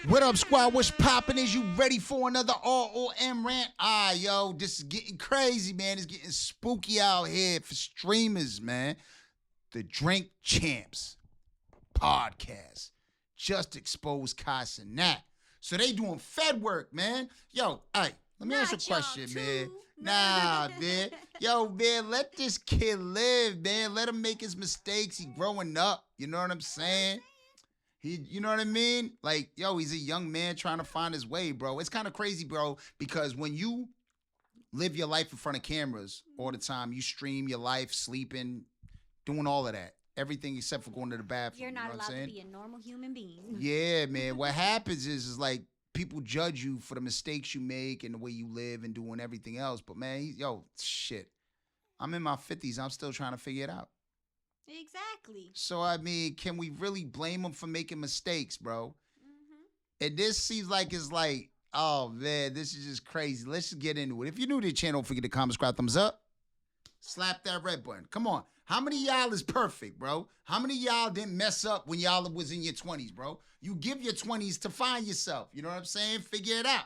What up, squad? What's poppin'? Is you ready for another ROM rant? Yo, this is getting crazy, man. It's getting spooky out here for streamers, man. The Drink Champs podcast just exposed Cenat. So they doing Fed work, man. Yo, let me ask you a question, man. Nah, man. Yo, man, let this kid live, man. Let him make his mistakes. He growing up. You know what I'm saying? You know what I mean? Like, yo, he's a young man trying to find his way, bro. It's kind of crazy, bro, because when you live your life in front of cameras all the time, you stream your life, sleeping, doing all of that. Everything except for going to the bathroom. You're not you know allowed to be a normal human being. Yeah, man. What happens is like people judge you for the mistakes you make and the way you live and doing everything else. But, man, shit. I'm in my 50s. I'm still trying to figure it out. Exactly. So, I mean, can we really blame him for making mistakes, bro? Mm-hmm. And this seems like it's like, oh, man, this is just crazy. Let's just get into it. If you're new to the channel, don't forget to comment, subscribe, thumbs up. Slap that red button. Come on. How many of y'all is perfect, bro? How many of y'all didn't mess up when y'all was in your 20s, bro? You give your 20s to find yourself. You know what I'm saying? Figure it out.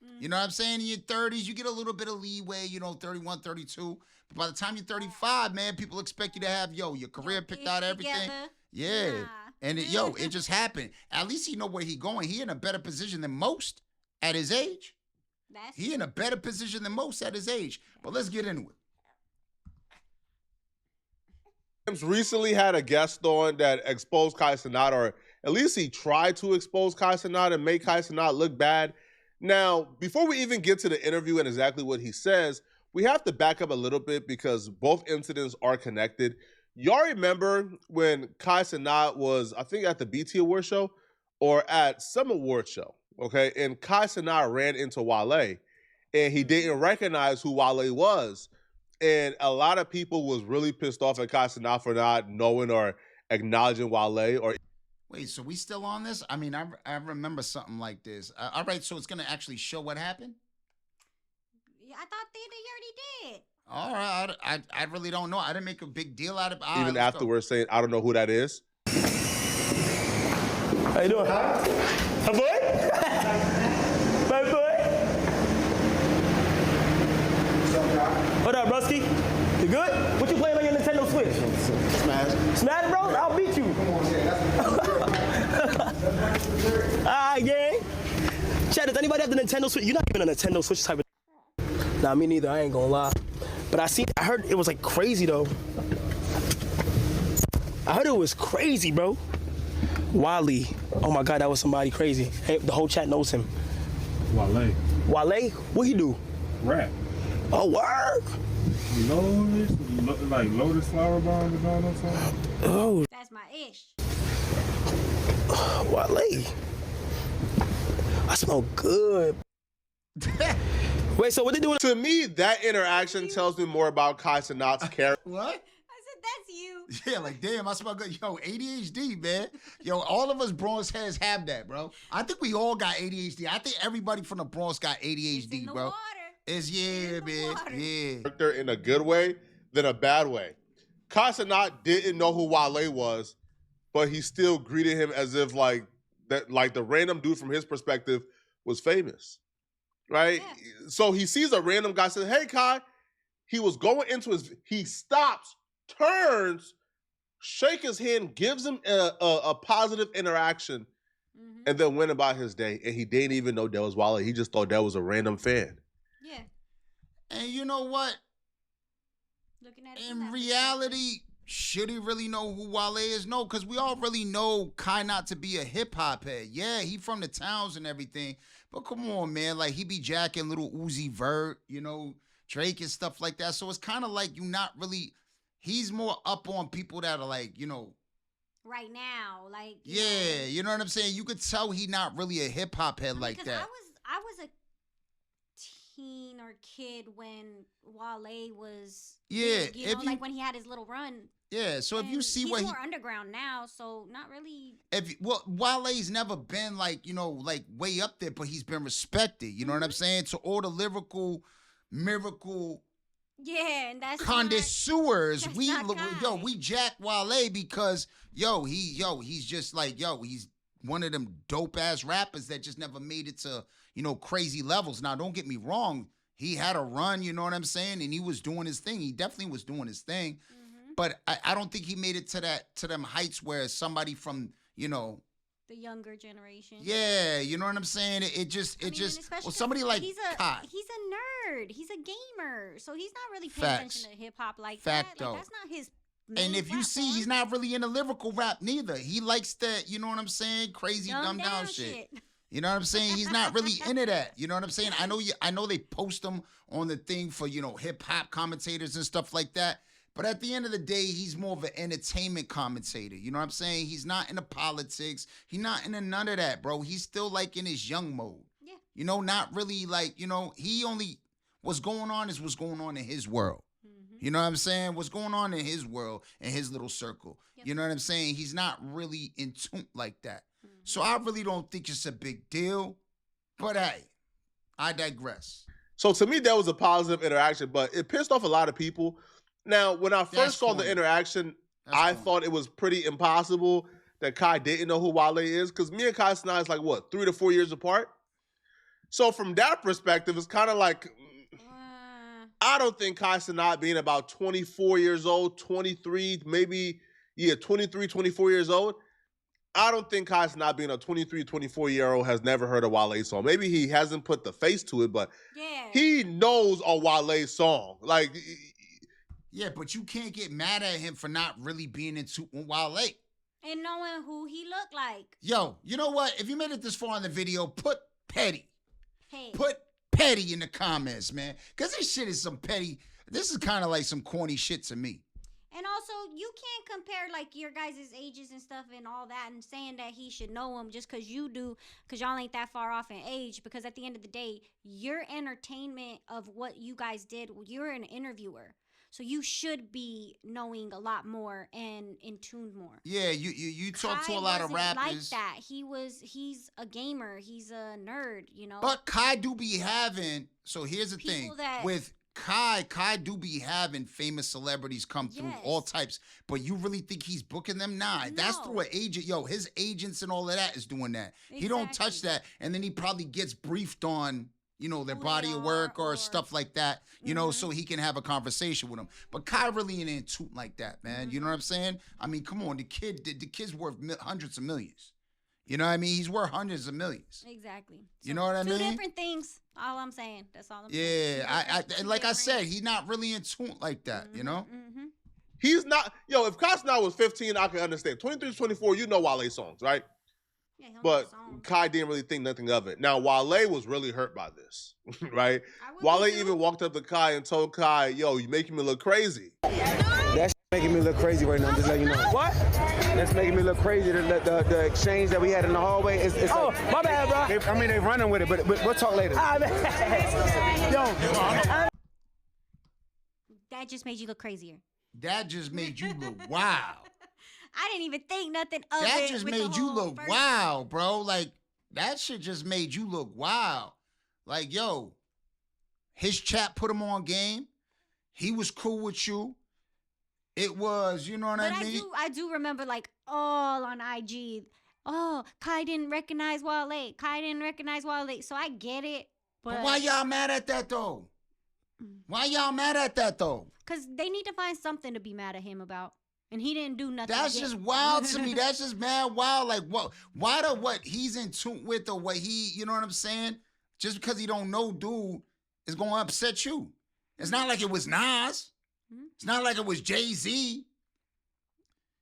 Mm-hmm. You know what I'm saying? In your 30s, you get a little bit of leeway, 31, 32. But by the time you're 35, man, people expect you to have, your career picked out, everything. Together. Yeah. Nah. And, it just happened. At least he know where he going. He in a better position than most at his age. He in a better position than most at his age. But let's get into it. Recently had a guest on that exposed Cenat, or at least he tried to expose Cenat and make Cenat look bad. Now, before we even get to the interview and exactly what he says, we have to back up a little bit because both incidents are connected. Y'all remember when Cenat was, I think, at the BT Award show or at some award show, okay? And Cenat ran into Wale, and he didn't recognize who Wale was. And a lot of people was really pissed off at Cenat for not knowing or acknowledging Wale. Wait, so we still on this? I mean, I remember something like this. All right, so it's going to actually show what happened? Yeah, I thought they already did. All right, I really don't know. I didn't make a big deal out of it. Even afterwards saying, I don't know who that is. How you doing? Hi, boy? My boy? What up, Rusky? You good? What you playing on your Nintendo Switch? Smash. Smash, bro? I'll beat you. Come on, yeah, that's all right, gang. Chad, does anybody have the Nintendo Switch? You're not even a Nintendo Switch type of... Nah, me neither. I ain't gonna lie. But I heard it was like crazy, though. I heard it was crazy, bro. Wale. Oh, my God, that was somebody crazy. Hey, the whole chat knows him. Wale. Wale? What he do? Rap. Oh, word. Lotus Flower Bomb is on something. Oh. That's my ish. Wale. I smell good. Wait, so what they doing? To me, that interaction tells me more about Cenat's character. What? I said, that's you. Yeah, like, damn, I smell good. Yo, ADHD, man. Yo, all of us Bronx heads have that, bro. I think we all got ADHD. I think everybody from the Bronx got ADHD, it's in the bro. Water. It's, yeah, man. Yeah. In a good way than a bad way. Cenat didn't know who Wale was, but he still greeted him as if like the random dude from his perspective was famous. Right? Yeah. So he sees a random guy, says, hey, Kai. He was going into he stops, turns, shake his hand, gives him a positive interaction, and then went about his day. And he didn't even know that was Wale. He just thought that was a random fan. Yeah. And you know what? Looking at it in reality, should he really know who Wale is? No, because we all really know Cenat to be a hip-hop head. Yeah, he from the towns and everything. But come on, man. Like, he be jacking little Uzi Vert, Drake and stuff like that. So it's kind of like you not really... He's more up on people that are like, right now, like... Yeah, you know what I'm saying? You could tell he not really a hip-hop head like that. I was a teen or kid when Wale was big, like when he had his little run. Yeah, so if you see he's what more underground now, so not really. Wale's never been like way up there, but he's been respected. You know what I'm saying? To all the lyrical miracle Yeah, and that's connoisseurs. Not, we jack Wale because he's just like he's one of them dope ass rappers that just never made it to, you know, crazy levels. Now, don't get me wrong. He had a run, you know what I'm saying? And he was doing his thing. He definitely was doing his thing. Mm-hmm. But I don't think he made it to them heights where somebody from, you know, the younger generation. Yeah, you know what I'm saying? It just well, somebody like Kai. He's a nerd. He's a gamer. So he's not really paying attention to hip hop like that. Like, that's not his And if you see, he's not really into lyrical rap neither. He likes that, you know what I'm saying? Crazy dumb down shit. You know what I'm saying? He's not really into that. You know what I'm saying? I know they post him on the thing for, you know, hip hop commentators and stuff like that. But at the end of the day, he's more of an entertainment commentator. You know what I'm saying? He's not into politics. He's not into none of that, bro. He's still like in his young mode. Yeah. You know, not really like, you know, what's going on is what's going on in his world. Mm-hmm. You know what I'm saying? What's going on in his world, in his little circle. Yep. You know what I'm saying? He's not really in tune like that. Mm-hmm. So I really don't think it's a big deal. But hey, I digress. So to me, that was a positive interaction, but it pissed off a lot of people. Now, when I first saw the interaction, I thought it was pretty impossible that Kai didn't know who Wale is, because me and Kai Cenat is like, what, 3 to 4 years apart? So from that perspective, it's kind of like, I don't think Kai Cenat being about 24 years old, 23, maybe, 23, 24 years old, I don't think Kai Cenat being a 23, 24-year-old has never heard a Wale song. Maybe he hasn't put the face to it, but he knows a Wale song. Like... Yeah, but you can't get mad at him for not really being into Wale. And knowing who he looked like. Yo, you know what? If you made it this far in the video, put petty. Hey. Put petty in the comments, man. Because this shit is some petty. This is kind of like some corny shit to me. And also, you can't compare, like, your guys' ages and stuff and all that and saying that he should know him just because you do, because y'all ain't that far off in age. Because at the end of the day, your entertainment of what you guys did, you're an interviewer. So you should be knowing a lot more and in tune more. Yeah, you talk to a lot of rappers like that. He's a gamer. He's a nerd. You know. But Kai do be having. So here's the thing with Kai do be having famous celebrities come through, all types. But you really think he's booking them? Nah, that's through an agent. Yo, his agents and all of that is doing that. Exactly. He don't touch that, and then he probably gets briefed on, you know, their body of work or stuff like that, you know, so he can have a conversation with them. But Kai really ain't into like that, man. Mm-hmm. You know what I'm saying? I mean, come on, the kid's worth hundreds of millions. You know what I mean? He's worth hundreds of millions. Exactly. So you know what I mean? Two different things. All I'm saying. That's all I'm saying. Yeah, and like I said, he's not really in tune like that, you know? Mm-hmm. He's not. Yo, if Kai Cenat was 15, I can understand. 23 to 24, you know Wale songs, right? Yeah, but Kai didn't really think nothing of it. Now, Wale was really hurt by this, right? Wale even walked up to Kai and told Kai, yo, you making me look crazy. That's making me look crazy right now, just let you know. What? That's making me look crazy. The exchange that we had in the hallway. It's oh, like, my bad, bro. They're running with it, but we'll talk later. That just made you look crazier. That just made you look wild. I didn't even think nothing of it. That just made you look wild, bro. Like, that shit just made you look wild. Like, yo, his chat put him on game. He was cool with you. It was, you know what I mean? I do remember, like, all on IG. Oh, Kai didn't recognize Wale. Kai didn't recognize Wale. So I get it. But why y'all mad at that, though? Why y'all mad at that, though? Because they need to find something to be mad at him about. And he didn't do nothing. That's just wild to me. That's just mad wild. Like, what he's in tune with or what he, you know what I'm saying? Just because he don't know dude is going to upset you. It's not like it was Nas. It's not like it was Jay-Z.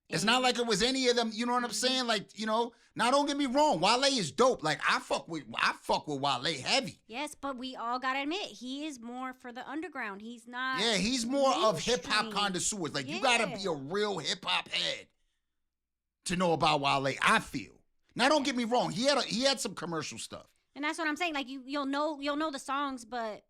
It's not like it was any of them, you know what I'm saying? Like, you know, now don't get me wrong. Wale is dope. Like, I fuck with Wale heavy. Yes, but we all gotta admit, he is more for the underground. He's not. Yeah, he's more of hip-hop connoisseurs. Like, you gotta be a real hip-hop head to know about Wale, I feel. Now don't get me wrong. He had some commercial stuff. And that's what I'm saying. Like, you'll know the songs, but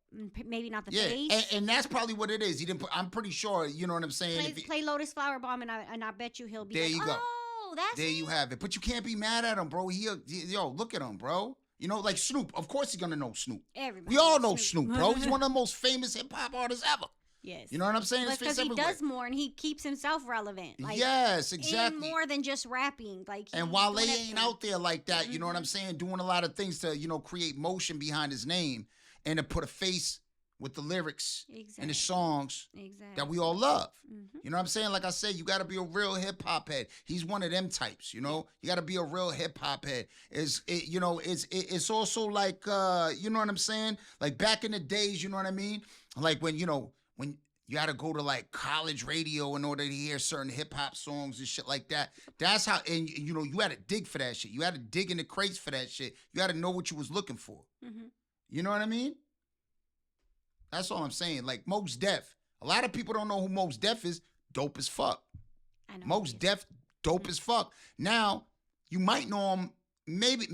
maybe not the face. And that's probably what it is. He didn't. I'm pretty sure. You know what I'm saying. Play Lotus Flower Bomb, and I bet you he'll be. There like, you go. Oh, that's there. You have it. But you can't be mad at him, bro. Yo, look at him, bro. You know, like Snoop. Of course, he's gonna know Snoop. Everybody. We all know Snoop, bro. He's one of the most famous hip hop artists ever. Yes. You know what I'm saying? His Because face he everywhere. does more and he keeps himself relevant. Like, yes, exactly. in more than just rapping. Like, And he's Wale doing ain't everything. out there like that, you know what I'm saying? Doing a lot of things to, create motion behind his name and to put a face with the lyrics and the songs that we all love. You know what I'm saying? Like I said, you got to be a real hip hop head. He's one of them types, you know? You got to be a real hip hop head. It's also like, you know what I'm saying? Like back in the days, you know what I mean? Like when you got to go to like college radio in order to hear certain hip hop songs and shit like that. That's how, and you had to dig for that shit. You had to dig in the crates for that shit. You had to know what you was looking for. You know what I mean? That's all I'm saying. Like Mos Def. A lot of people don't know who Mos Def is. Dope as fuck. I know. Mos Def, dope as fuck. Now, you might know him. Maybe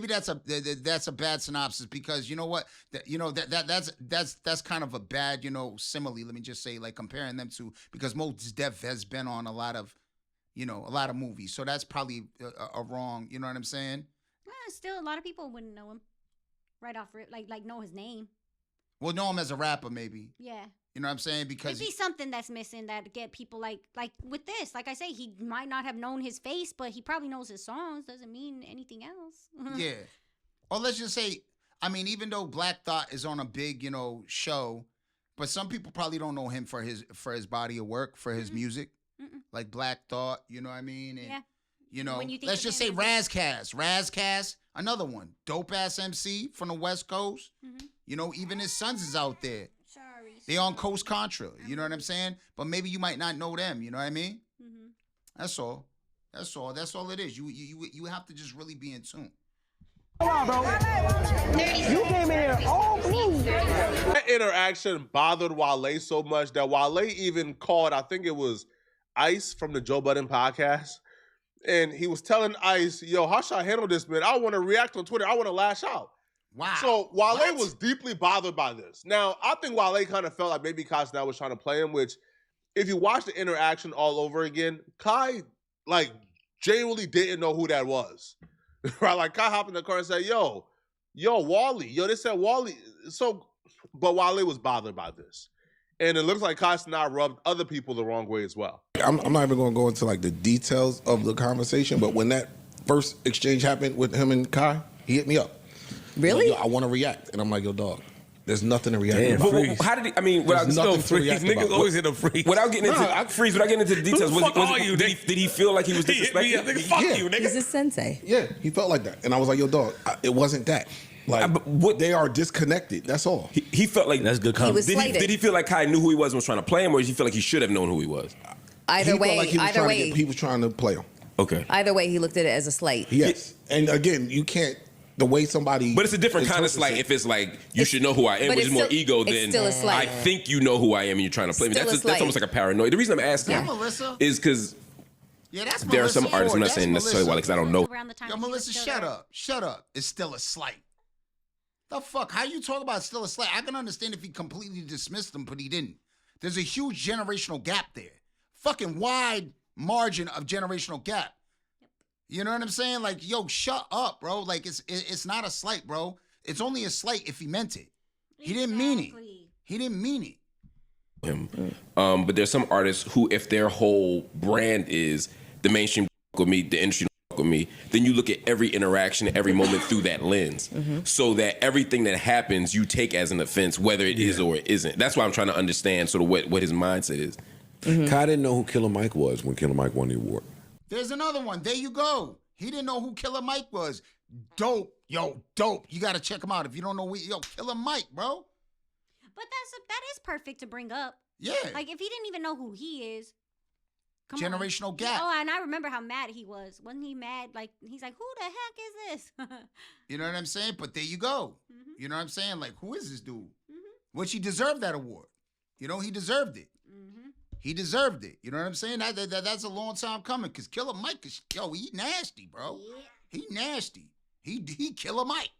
that's a bad synopsis because you know what? That's kind of a bad, simile. Let me just say, like comparing them to, because Mos Def has been on a lot of movies. So that's probably a wrong, you know what I'm saying? Still, a lot of people wouldn't know him right off rip, like know his name. Well, know him as a rapper, maybe. Yeah. You know what I'm saying? Because it'd be something that's missing that get people like with this. Like I say, he might not have known his face, but he probably knows his songs. Doesn't mean anything else. Yeah. Or let's just say, I mean, even though Black Thought is on a big, show, but some people probably don't know him for his body of work, for his music. Like Black Thought, you know what I mean? And, When you think let's of just say him Razcast, another one. Dope ass MC from the West Coast. Even his sons is out there. They on Coast Contra, you know what I'm saying? But maybe you might not know them, you know what I mean? That's all. That's all it is. You have to just really be in tune. Come on, bro. You came in here all blue. That interaction bothered Wale so much that Wale even called, I think it was Ice from the Joe Budden podcast. And he was telling Ice, yo, how should I handle this, man? I want to react on Twitter. I want to lash out. Wow. So Wale was deeply bothered by this. Now, I think Wale kind of felt like maybe Kai Cenat was trying to play him, which if you watch the interaction all over again, Kai, genuinely didn't know who that was. Right? Like, Kai hopped in the car and said, yo, Wale. Yo, they said Wale. So, but Wale was bothered by this. And it looks like Kai Cenat rubbed other people the wrong way as well. I'm not even going to go into, the details of the conversation, but when that first exchange happened with him and Kai, he hit me up. Really? Yo, I want to react. And I'm like, yo, dog, there's nothing to react Damn, about. Freeze. How did he, I mean, without There's still nothing to freeze, react niggas about. always hit a freeze. Without getting into freeze, without getting into the details, did he feel like he was disrespected? Nigga, fuck you, nigga. He's a sensei. Yeah, he felt like that. And I was like, yo, dog, it wasn't that. They are disconnected. That's all. He felt like that's good comment. Did he feel like Kai knew who he was and was trying to play him, or did he feel like he should have known who he was? Either way, he was trying to play him. Okay. Either way, he looked at it as a slight. Yes. And again, you can't. The way somebody. But it's a different kind of slight if it's like, you should know who I am, which is more ego than I think you know who I am and you're trying to play me. That's almost like a paranoia. The reason I'm asking is because there are some artists, I'm not saying necessarily why, because I don't know. Yo, Melissa, shut up. Shut up. It's still a slight. The fuck? How you talk about still a slight? I can understand if he completely dismissed them, but he didn't. There's a huge generational gap there. Fucking wide margin of generational gap. You know what I'm saying? Like, yo, shut up, bro. Like, it's not a slight, bro. It's only a slight if he meant it. He didn't mean it. He didn't mean it. But there's some artists who, if their whole brand is the mainstream with me, the industry with me, then you look at every interaction, every moment through that lens, so that everything that happens you take as an offense, whether it is or it isn't. That's why I'm trying to understand sort of what his mindset is. Kai didn't know who Killer Mike was when Killer Mike won the award. There's another one. There you go. He didn't know who Killer Mike was. Dope. Yo, dope. You got to check him out. If you don't know Killer Mike, bro. But that is perfect to bring up. Yeah. Like, if he didn't even know who he is. Generational gap. Oh, and I remember how mad he was. Wasn't he mad? Like, he's like, who the heck is this? You know what I'm saying? But there you go. You know what I'm saying? Like, who is this dude? Which he deserved that award. You know, he deserved it. He deserved it. You know what I'm saying? That's a long time coming. Because Killer Mike is, he nasty, bro. Yeah. He nasty. He Killer Mike.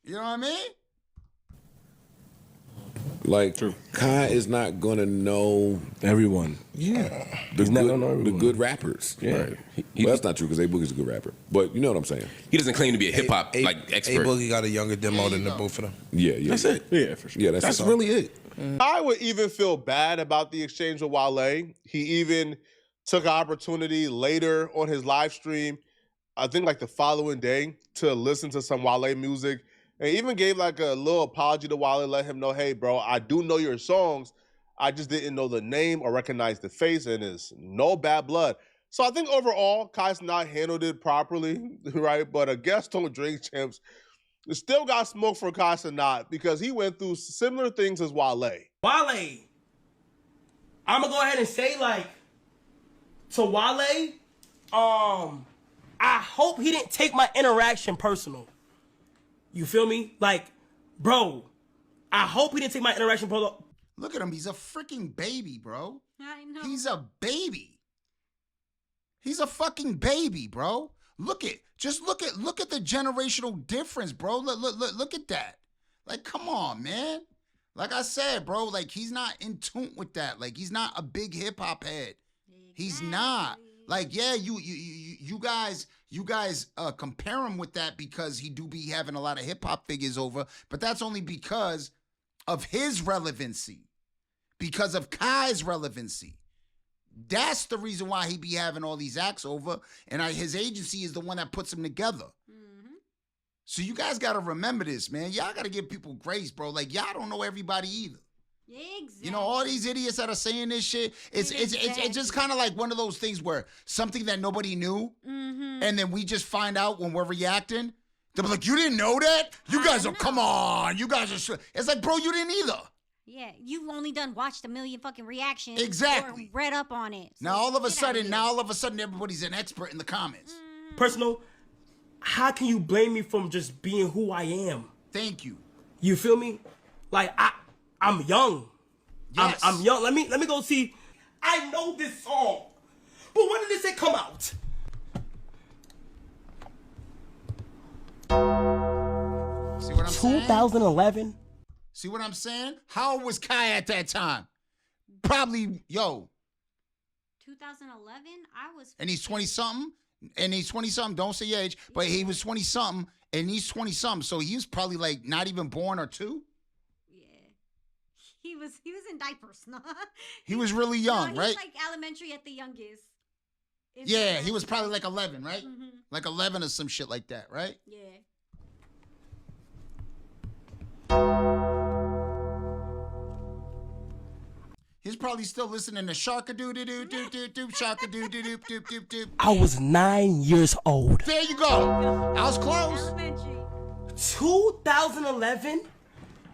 You know what I mean? Like, Kai is not going to know everyone. Yeah. The good rappers. Yeah. Right. Well, that's not true because A-Boogie's a good rapper. But you know what I'm saying. He doesn't claim to be a hip-hop expert. A-Boogie got a younger demo than the both of them. Yeah. That's it. Yeah, for sure. Yeah, that's really it. I would even feel bad about the exchange with Wale. He even took an opportunity later on his live stream, I think like the following day, to listen to some Wale music, and even gave like a little apology to Wale, let him know, hey, bro, I do know your songs. I just didn't know the name or recognize the face, and it's no bad blood. So I think overall, Kai's not handled it properly, right? But a guest on Drink Champs still got smoke for Kai Cenat because he went through similar things as Wale. Wale, I'm gonna go ahead and say, like, to Wale, I hope he didn't take my interaction personal. You feel me? Like, bro, I hope he didn't take my interaction personal. Look at him. He's a freaking baby, bro. I know. He's a baby. He's a fucking baby, bro. Look at the generational difference, bro. Look at that. Like, come on, man. Like I said, bro, like he's not in tune with that. Like he's not a big hip hop head. He's not. Like, yeah, you guys compare him with that because he do be having a lot of hip hop figures over, but that's only because of his relevancy, because of Kai's relevancy. That's the reason why he be having all these acts over, and his agency is the one that puts them together. Mm-hmm. So you guys got to remember this, man. Y'all got to give people grace, bro. Like, y'all don't know everybody either. Exactly. You know, all these idiots that are saying this shit, it's just kind of like one of those things where something that nobody knew, and then we just find out when we're reacting. They'll be like, you didn't know that? You guys are, come on. You guys are, it's like, bro, you didn't either. Yeah, you've only watched a million fucking reactions. Exactly. Or read up on it. So now all of a sudden, everybody's an expert in the comments. Personal, how can you blame me from just being who I am? Thank you. You feel me? Like I'm young. Yes. I'm young. Let me go see. I know this song, but when did this come out? See what I'm saying? 2011. See what I'm saying? How old was Kai at that time? Probably, 2011, I was. And he's 20-something? And he's 20-something, don't say your age, but he was 20-something, and he's 20-something, so he was probably, like, not even born or two? Yeah. He was in diapers, no? He was really young, he right? was, like, elementary at the youngest. Yeah, he was probably, like, 11, right? Mm-hmm. Like 11 or some shit like that, right? Yeah. He's probably still listening to Sharka-doo-doo-doo-doo-doo-doo, Sharka-doo-doo-doo-doo-doo-doo. I was 9 years old. There you go. I was close. Elementary. 2011,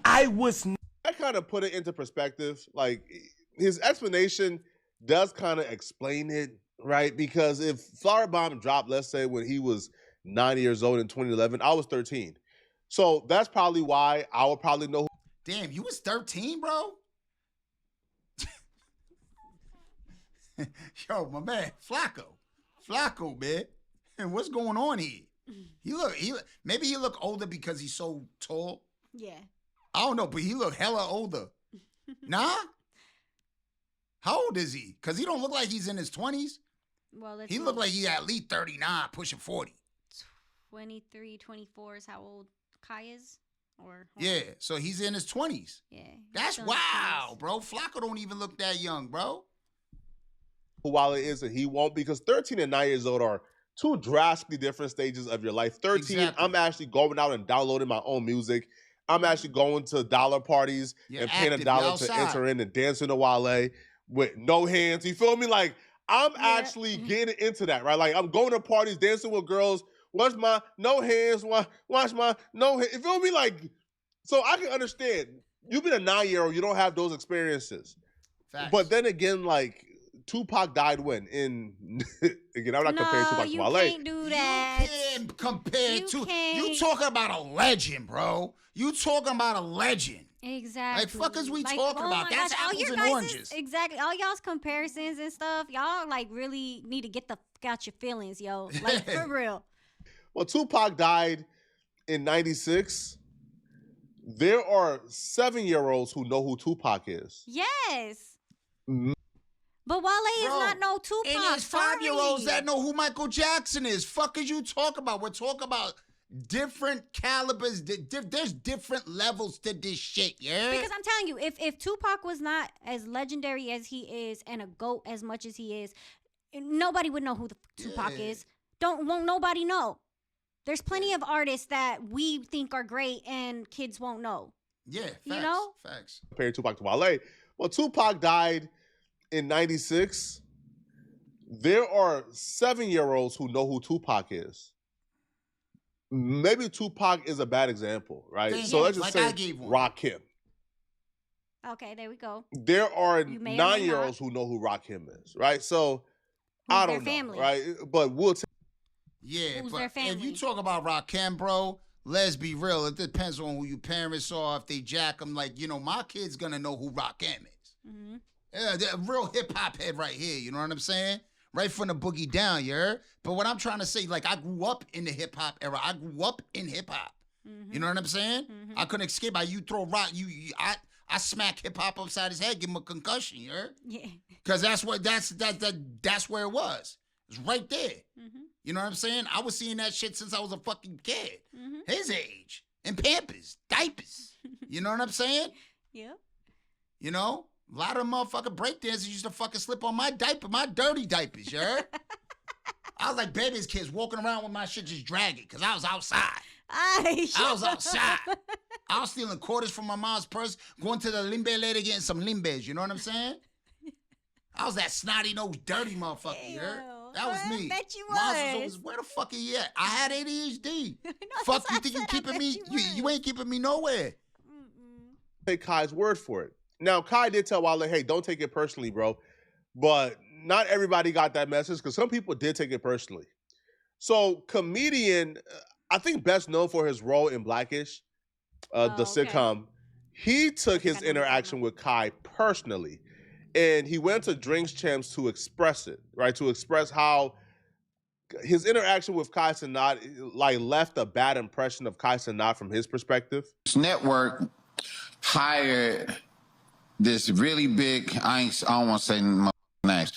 I was. That kind of put it into perspective. Like, his explanation does kind of explain it, right? Because if Flower Bomb dropped, let's say, when he was 9 years old in 2011, I was 13. So that's probably why I would probably know. Damn, you was 13, bro? Yo, my man, Flacco, man. And what's going on here? Maybe he look older because he's so tall. Yeah. I don't know, but he look hella older. Nah? How old is he? Because he don't look like he's in his 20s. Well, He look like he at least 39, pushing 40. 23, 24 is how old Kai is? Yeah, so he's in his 20s. Yeah. That's wow, bro. Flacco don't even look that young, bro. Who Wale is and he won't, because 13 and 9 years old are two drastically different stages of your life. 13, Exactly. I'm actually going out and downloading my own music. I'm actually going to dollar parties You're and paying active, $1 you're to outside. enter in and dancing to Wale with no hands. You feel me? Like, I'm actually getting into that, right? Like, I'm going to parties, dancing with girls. Watch my no hands. Watch my no hands. You feel me? Like, so I can understand. You've been a 9-year-old. You don't have those experiences. Facts. But then again, like, Tupac died when? Again, I'm not comparing Tupac to Wale. You can't do that. You can't compare You to. can't. You talking about a legend, bro. You talking about a legend. Exactly. Like, fuck is we talking about? my That's gosh, all apples your and guys' oranges. Exactly. All y'all's comparisons and stuff, y'all, like, really need to get the fuck out your feelings, yo. Like, for real. Well, Tupac died in 96. There are 7-year-olds who know who Tupac is. Yes. Mm. But Wale is Bro, not no Tupac. And there's 5-year-olds sorry. that know who Michael Jackson is. Fuck is you talking about? We're talking about different calibers. There's different levels to this shit, yeah? Because I'm telling you, if Tupac was not as legendary as he is and a GOAT as much as he is, nobody would know who the Tupac is. Won't nobody know. There's plenty of artists that we think are great and kids won't know. Yeah, facts, you know? Facts. Comparing Tupac to Wale. Well, Tupac died in 96. There are 7-year-olds who know who Tupac is. Maybe Tupac is a bad example, right? So let's just say Rakim. Okay, there we go. There are 9-year-olds who know who Rakim is, right? So I don't know, right? But we'll take. Yeah, but if you talk about Rakim, bro, let's be real. It depends on who your parents are. If they jack them, like, my kid's gonna know who Rakim is. Mm-hmm. Yeah, they're a real hip hop head right here. You know what I'm saying? Right from the boogie down, you heard? But what I'm trying to say, like, I grew up in the hip hop era. I grew up in hip hop. Mm-hmm. You know what I'm saying? Mm-hmm. I couldn't escape. You throw rock, I smack hip hop upside his head, give him a concussion. You heard? Yeah. Because that's where it was. It's right there. Mm-hmm. You know what I'm saying? I was seeing that shit since I was a fucking kid. Mm-hmm. His age. In Pampers. Diapers. You know what I'm saying? Yeah. You know? A lot of motherfucking breakdancers used to fucking slip on my diaper, my dirty diapers, you heard? I was like baby's kids walking around with my shit just dragging because I was outside. I was outside. I was stealing quarters from my mom's purse, going to the limbe lady getting some limbes, you know what I'm saying? I was that snotty-nosed, dirty motherfucker, you heard? That was me. I bet you was. Was where the fuck are you at? I had ADHD. Fuck, you think you keeping me? You ain't keeping me nowhere. Take Kai's word for it. Now, Kai did tell Wale, hey, don't take it personally, bro. But not everybody got that message because some people did take it personally. So, comedian, I think best known for his role in Blackish, the sitcom, he took his interaction with Kai personally. And he went to Drinks Champs to express it, right? To express how his interaction with Kai Cenat left a bad impression of Kai Cenat from his perspective. This network hired this really big, I don't want to say names,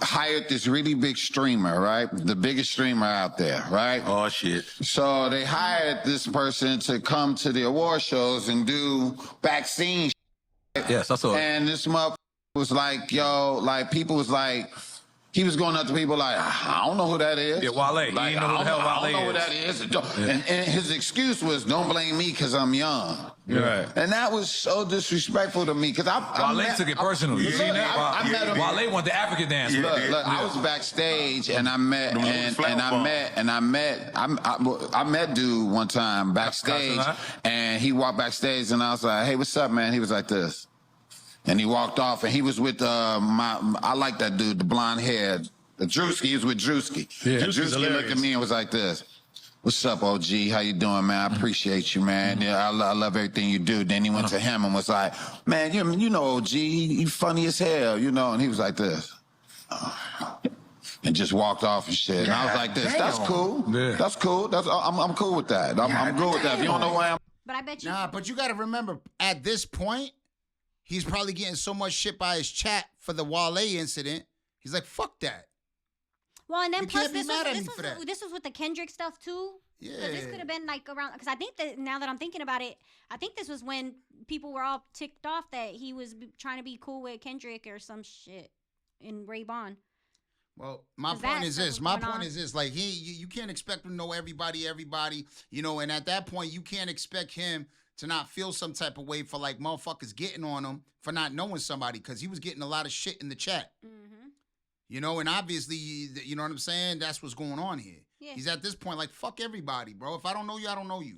hired this really big streamer, right? The biggest streamer out there, right? Oh, shit. So they hired this person to come to the award shows and do backstage. Yes, I saw it. And this motherfucker was like, yo, like people was like, he was going up to people like, I don't know who that is. Yeah, Wale. Like, You know who the hell Wale I don't know who that is. And his excuse was, don't blame me because I'm young. Right. And that was so disrespectful to me because Wale took it personally. You seen that? I met him. Wale wanted the African dance. Look, I was backstage and I met I met dude one time backstage and he walked backstage and I was like, hey, what's up, man? He was like this. And he walked off, and he was with I like that dude, the blonde hair, the Drewski. He was with Drewski. Yeah, and Drewski looked at me and was like this. What's up, OG? How you doing, man? I appreciate you, man. Yeah, I love everything you do. Then he went to him and was like, man, you know OG, you funny as hell, you know? And he was like this. And just walked off and shit. And I was like this. That's cool. Yeah. That's cool. I'm cool with that. I'm cool with that. If you don't know where I am. But I bet you. Nah, but you got to remember, at this point, he's probably getting so much shit by his chat for the Wale incident. He's like, fuck that. Well, and then you plus this was with the Kendrick stuff too. Yeah. This could have been like around, because I think that now that I'm thinking about it, I think this was when people were all ticked off that he was trying to be cool with Kendrick or some shit in Ray Bond. Well, my point is this. Like, you can't expect him to know everybody, you know, and at that point, you can't expect him to not feel some type of way for like motherfuckers getting on him for not knowing somebody, because he was getting a lot of shit in the chat. Mm-hmm. You know, and obviously, you know what I'm saying? That's what's going on here. Yeah. He's at this point like, fuck everybody, bro. If I don't know you, I don't know you.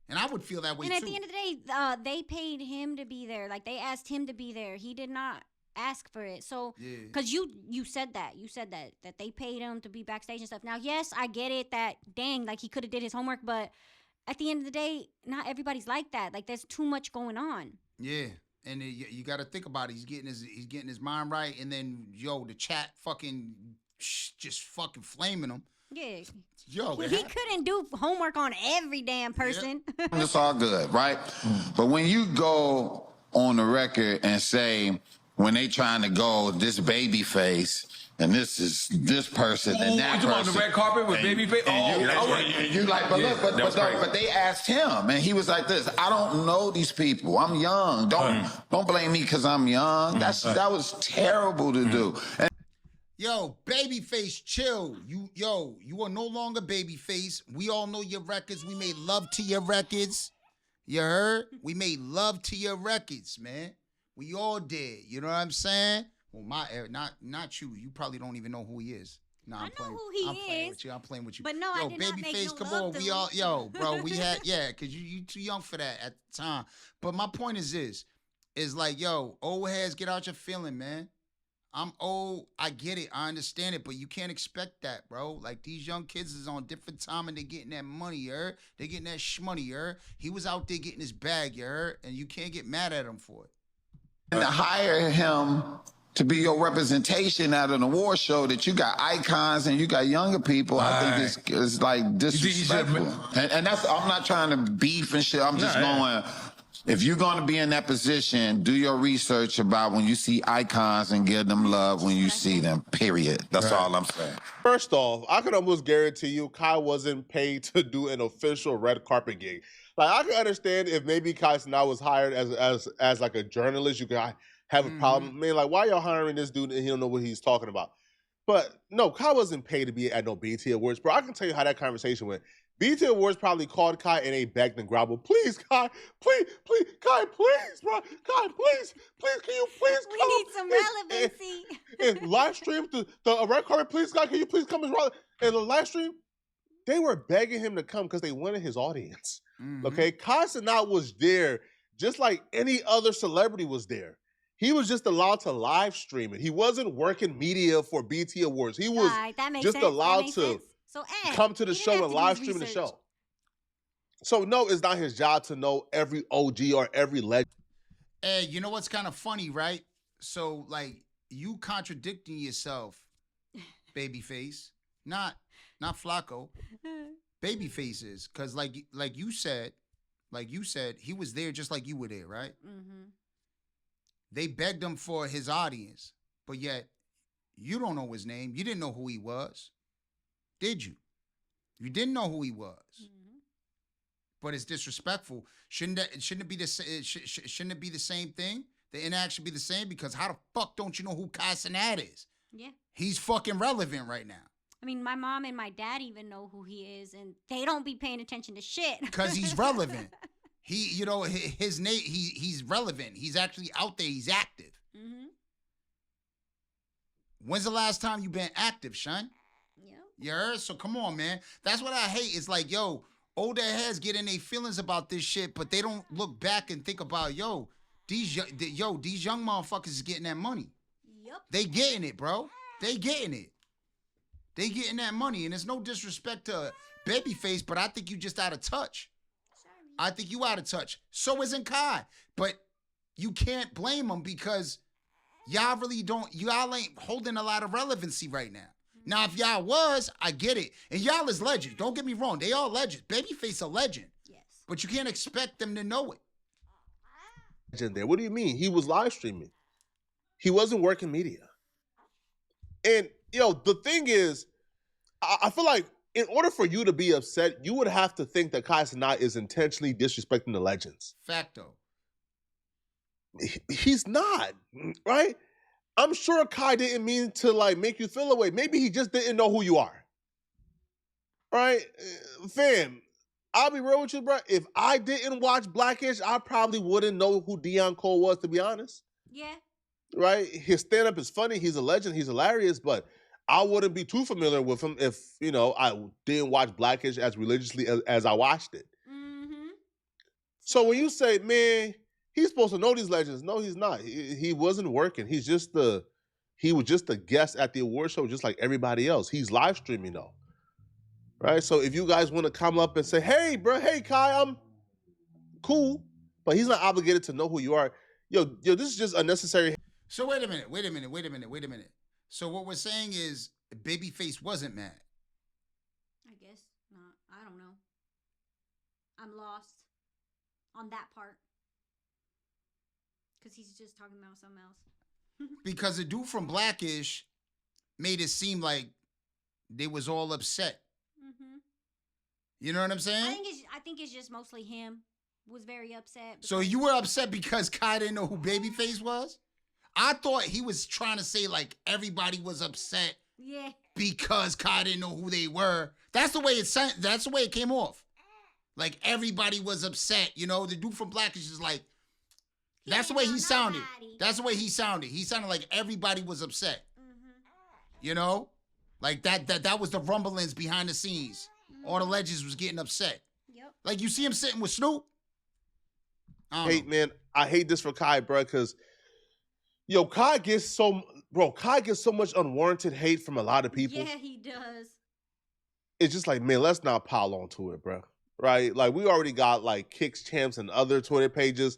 And I would feel that way too. And at the end of the day, they paid him to be there. Like, they asked him to be there. He did not ask for it. So, because you said that they paid him to be backstage and stuff. Now, yes, I get it that, dang, like he could have did his homework, but at the end of the day, not everybody's like that. Like, there's too much going on. Yeah, and you got to think about it. He's getting his mind right, and then the chat fucking just fucking flaming him. Yeah. He couldn't do homework on every damn person. Yeah. It's all good, right? But when you go on the record and say when they trying to go this baby face and this is this person and that you talking about person. the red carpet with Babyface? And you like, but look, but they asked him, and he was like this. I don't know these people. I'm young. Don't blame me because I'm young. That was terrible to do. And Yo, Babyface, chill. You are no longer Babyface. We all know your records. We made love to your records. You heard? We made love to your records, man. We all did. You know what I'm saying? Well, not you. You probably don't even know who he is. Nah, I'm playing with you. I'm playing with you. But no, yo, I did not make Babyface, no come love on. to We him. all, bro, we had, because you too young for that at the time. But my point is this, is like, yo, old heads, get out your feeling, man. I'm old. I get it. I understand it. But you can't expect that, bro. Like, these young kids is on different time and they getting that money, you heard? They getting that shmoney, you heard? He was out there getting his bag, you heard? And you can't get mad at him for it. to hire him to be your representation at an award show that you got icons and you got younger people, I think it's like disrespectful. And that's, I'm not trying to beef and shit. I'm just going, if you're going to be in that position, do your research about when you see icons and give them love when you see them, period. That's all I'm saying. First off, I could almost guarantee you Kai wasn't paid to do an official red carpet gig. Like, I can understand if maybe Kai Cenat was hired as like a journalist, you could have a problem. Man, like, why y'all hiring this dude and he don't know what he's talking about? But no, Kai wasn't paid to be at no BT Awards, bro. I can tell you how that conversation went. BT Awards probably called Kai and they begged and growled, please, Kai, please, Kai, please, bro. Kai, please, can you please come? We need some relevancy. And live stream the red carpet, please, Kai, can you please come as well? And the live stream, they were begging him to come because they wanted his audience. Okay, Kai Cenat was there just like any other celebrity was there. He was just allowed to live stream it. He wasn't working media for BT Awards. He was just allowed to come to the show and live stream the show. So no, it's not his job to know every OG or every legend. Hey, you know what's kind of funny, right? So, like, you contradicting yourself, Babyface. Not Flacco. Babyface is, because like you said, he was there just like you were there, right? They begged him for his audience, but yet you don't know his name. You didn't know who he was, did you? You didn't know who he was. But it's disrespectful. Shouldn't it be the same thing? The inaction be the same? Because how the fuck don't you know who Kai Cenat is? Yeah. He's fucking relevant right now. I mean, my mom and my dad even know who he is, and they don't be paying attention to shit. Because he's relevant. His name, he's relevant. He's actually out there. He's active. When's the last time you been active, Shun? Yeah. You heard? So come on, man. That's what I hate. It's like, yo, older heads get in their feelings about this shit, but they don't look back and think about, these young motherfuckers is getting that money. Yep. They getting it, bro. They getting it. They getting that money, and it's no disrespect to Babyface, but I think you just out of touch. I think you out of touch. So isn't Kai. But you can't blame him because y'all ain't holding a lot of relevancy right now. Now, if y'all was, I get it. And y'all is legend. Don't get me wrong. They all legend. Babyface a legend. Yes. But you can't expect them to know it. Legend there. What do you mean? He was live streaming. He wasn't working media. And, the thing is, I feel like in order for you to be upset, you would have to think that Kai Cenat is intentionally disrespecting the legends. Facto. He's not, right? I'm sure Kai didn't mean to, like, make you feel away. Maybe he just didn't know who you are. Right? Fam, I'll be real with you, bro. If I didn't watch Blackish, I probably wouldn't know who Deon Cole was, to be honest. Yeah. Right? His stand-up is funny. He's a legend. He's hilarious, but I wouldn't be too familiar with him if, I didn't watch Blackish as religiously as I watched it. So when you say, man, he's supposed to know these legends, no, he's not. He wasn't working. He was just a guest at the award show, just like everybody else. He's live streaming though, right? So if you guys want to come up and say, hey, bro, hey, Kai, I'm cool, but he's not obligated to know who you are. Yo, this is just unnecessary. So wait a minute. So what we're saying is Babyface wasn't mad. I guess not. I don't know. I'm lost on that part. Because he's just talking about something else. Because the dude from Blackish made it seem like they was all upset. Mm-hmm. You know what I'm saying? I think it's just mostly him was very upset. So you were upset because Kai didn't know who Babyface was? I thought he was trying to say like everybody was upset Yeah. because Kai didn't know who they were. That's the way it came off. Like everybody was upset. You know, the dude from Blackish is like, that's the way he sounded. That's the way he sounded. He sounded like everybody was upset. Mm-hmm. You know? Like that was the rumblings behind the scenes. All the legends was getting upset. Yep. Like you see him sitting with Snoop. Man, I hate this for Kai, bro, because Kai gets so much unwarranted hate from a lot of people. Yeah, he does. It's just like, man, let's not pile onto it, bro. Right? Like we already got like Kicks Champs and other Twitter pages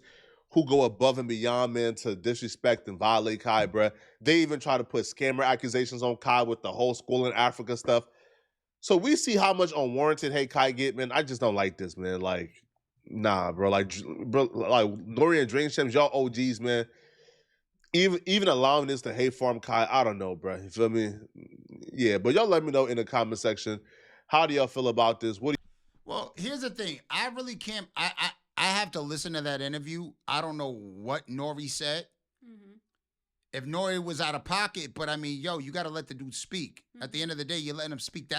who go above and beyond, man, to disrespect and violate Kai, bro. They even try to put scammer accusations on Kai with the whole school in Africa stuff. So we see how much unwarranted hate Kai get, man. I just don't like this, man. Like, nah, bro. Like Nori and Drink Champs, y'all OGs, man. Even allowing this to hate farm Kai, I don't know, bro. You feel me? Yeah, but y'all let me know in the comment section. How do y'all feel about this? Well, here's the thing. I really can't. I have to listen to that interview. I don't know what Nori said. Mm-hmm. If Nori was out of pocket, but I mean, you got to let the dude speak. Mm-hmm. At the end of the day, you're letting him speak.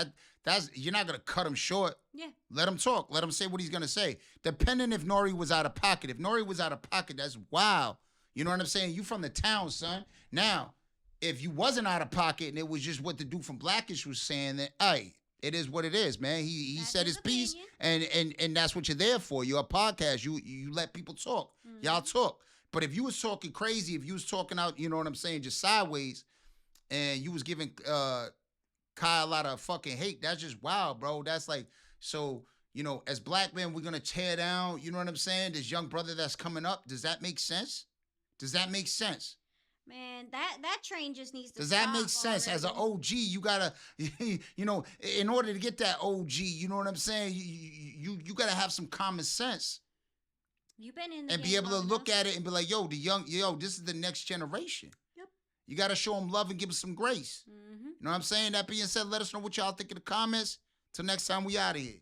That's you're not gonna cut him short. Yeah. Let him talk. Let him say what he's gonna say. Depending if Nori was out of pocket. If Nori was out of pocket, that's wow. You know what I'm saying? You from the town, son. Now, if you wasn't out of pocket and it was just what the dude from Blackish was saying, then hey, it is what it is, man. He said his piece, and that's what you're there for. You're a podcast. You let people talk. Mm-hmm. Y'all talk. But if you was talking crazy, if you was talking out, you know what I'm saying, just sideways, and you was giving Kai a lot of fucking hate, that's just wild, bro. That's like, so, as black men, we're gonna tear down, you know what I'm saying, this young brother that's coming up. Does that make sense? Does that make sense? Man, that train just needs to Does that stop make sense? already. As an OG, you gotta, in order to get that OG, you know what I'm saying? You gotta have some common sense. You've been in the And be game able to long look enough. at it and be like, this is the next generation. Yep. You gotta show them love and give them some grace. Mm-hmm. You know what I'm saying? That being said, let us know what y'all think in the comments. Till next time, we out of here.